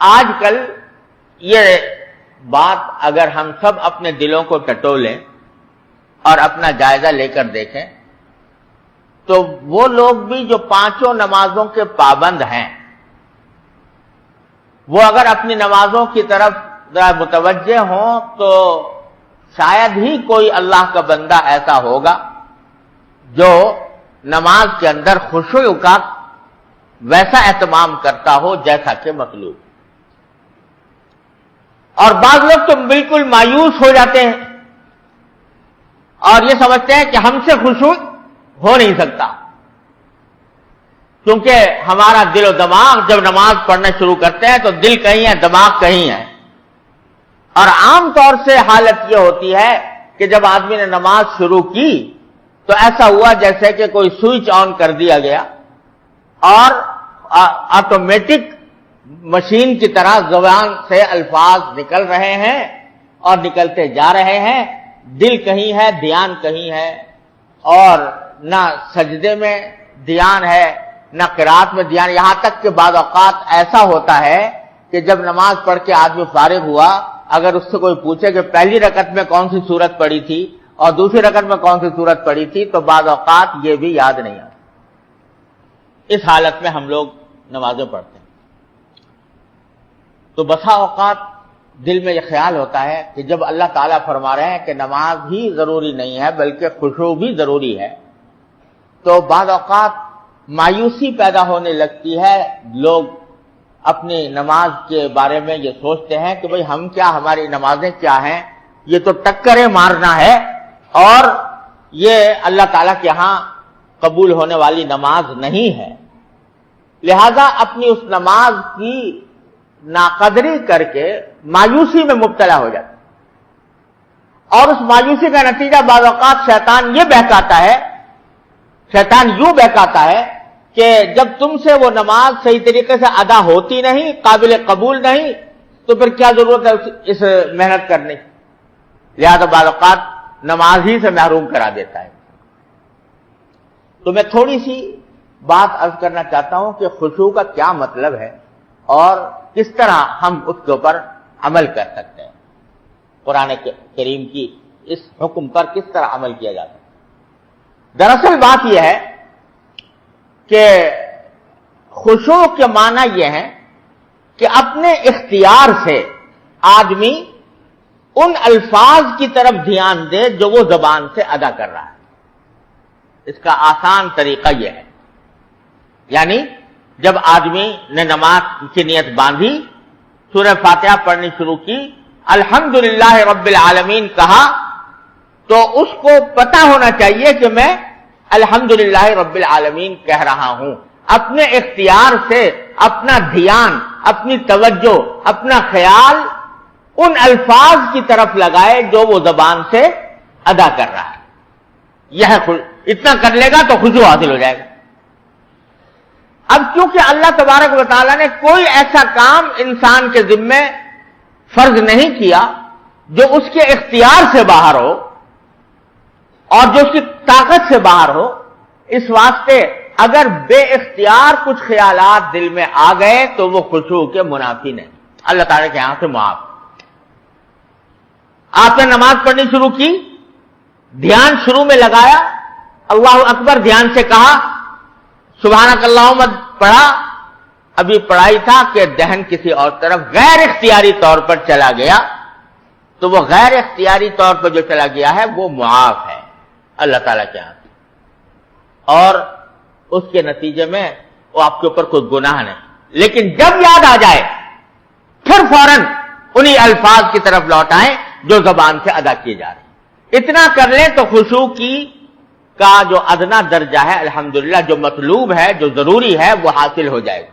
آج کل یہ بات اگر ہم سب اپنے دلوں کو ٹٹولیں اور اپنا جائزہ لے کر دیکھیں تو وہ لوگ بھی جو پانچوں نمازوں کے پابند ہیں وہ اگر اپنی نمازوں کی طرف ذرا متوجہ ہوں تو شاید ہی کوئی اللہ کا بندہ ایسا ہوگا جو نماز کے اندر خشوع کا ویسا اہتمام کرتا ہو جیسا کہ مطلوب. اور بعض لوگ تو بالکل مایوس ہو جاتے ہیں اور یہ سمجھتے ہیں کہ ہم سے خشوع ہو نہیں سکتا کیونکہ ہمارا دل و دماغ جب نماز پڑھنا شروع کرتے ہیں تو دل کہیں ہے دماغ کہیں ہے. اور عام طور سے حالت یہ ہوتی ہے کہ جب آدمی نے نماز شروع کی تو ایسا ہوا جیسے کہ کوئی سوئچ آن کر دیا گیا اور آٹومیٹک مشین کی طرح زبان سے الفاظ نکل رہے ہیں اور نکلتے جا رہے ہیں. دل کہیں ہے دھیان کہیں ہے اور نہ سجدے میں دھیان ہے نہ قرات میں دھیان. یہاں تک کہ بعض اوقات ایسا ہوتا ہے کہ جب نماز پڑھ کے آدمی فارغ ہوا اگر اس سے کوئی پوچھے کہ پہلی رکعت میں کون سی سورت پڑھی تھی اور دوسری رکعت میں کون سی سورت پڑھی تھی تو بعض اوقات یہ بھی یاد نہیں آتا. اس حالت میں ہم لوگ نمازیں پڑھتے ہیں تو بسا اوقات دل میں یہ خیال ہوتا ہے کہ جب اللہ تعالیٰ فرما رہے ہیں کہ نماز ہی ضروری نہیں ہے بلکہ خشوع بھی ضروری ہے تو بعض اوقات مایوسی پیدا ہونے لگتی ہے. لوگ اپنی نماز کے بارے میں یہ سوچتے ہیں کہ بھئی ہم کیا, ہماری نمازیں کیا ہیں, یہ تو ٹکریں مارنا ہے اور یہ اللہ تعالیٰ کے ہاں قبول ہونے والی نماز نہیں ہے. لہذا اپنی اس نماز کی ناقدری کر کے مایوسی میں مبتلا ہو جاتا اور اس مایوسی کا نتیجہ بعض اوقات شیطان یہ بہکاتا ہے, شیطان یوں بہکاتا ہے کہ جب تم سے وہ نماز صحیح طریقے سے ادا ہوتی نہیں, قابل قبول نہیں, تو پھر کیا ضرورت ہے اس محنت کرنے کی. لہذا بعض اوقات نماز ہی سے محروم کرا دیتا ہے. تو میں تھوڑی سی بات عرض کرنا چاہتا ہوں کہ خشوع کا کیا مطلب ہے اور کس طرح ہم اس کے اوپر عمل کر سکتے ہیں, قرآن کریم کی اس حکم پر کس طرح عمل کیا جاتا ہے. دراصل بات یہ ہے کہ خشوع کے معنی یہ ہے کہ اپنے اختیار سے آدمی ان الفاظ کی طرف دھیان دے جو وہ زبان سے ادا کر رہا ہے. اس کا آسان طریقہ یہ ہے, یعنی جب آدمی نے نماز کی نیت باندھی, سورہ فاتحہ پڑھنی شروع کی, الحمدللہ رب العالمین کہا, تو اس کو پتہ ہونا چاہیے کہ میں الحمدللہ رب العالمین کہہ رہا ہوں. اپنے اختیار سے اپنا دھیان, اپنی توجہ, اپنا خیال ان الفاظ کی طرف لگائے جو وہ زبان سے ادا کر رہا ہے. یہ اتنا کر لے گا تو خشوع حاصل ہو جائے گا. اب کیونکہ اللہ تبارک و تعالیٰ نے کوئی ایسا کام انسان کے ذمے فرض نہیں کیا جو اس کے اختیار سے باہر ہو اور جو اس کی طاقت سے باہر ہو, اس واسطے اگر بے اختیار کچھ خیالات دل میں آ گئے تو وہ خشوع کے منافی نہیں, اللہ تعالیٰ کے یہاں سے معاف. آپ نے نماز پڑھنی شروع کی, دھیان شروع میں لگایا, اللہ اکبر دھیان سے کہا, سبحانک اللہم پڑھا, ابھی پڑھائی تھا کہ ذہن کسی اور طرف غیر اختیاری طور پر چلا گیا, تو وہ غیر اختیاری طور پر جو چلا گیا ہے وہ معاف ہے اللہ تعالیٰ کے ہاں, اور اس کے نتیجے میں وہ آپ کے اوپر کوئی گناہ نہیں. لیکن جب یاد آ جائے پھر فوراً انہی الفاظ کی طرف لوٹائیں جو زبان سے ادا کیے جا رہے ہیں. اتنا کر لیں تو خشوع کی کا جو ادنا درجہ ہے الحمدللہ جو مطلوب ہے, جو ضروری ہے, وہ حاصل ہو جائے گا.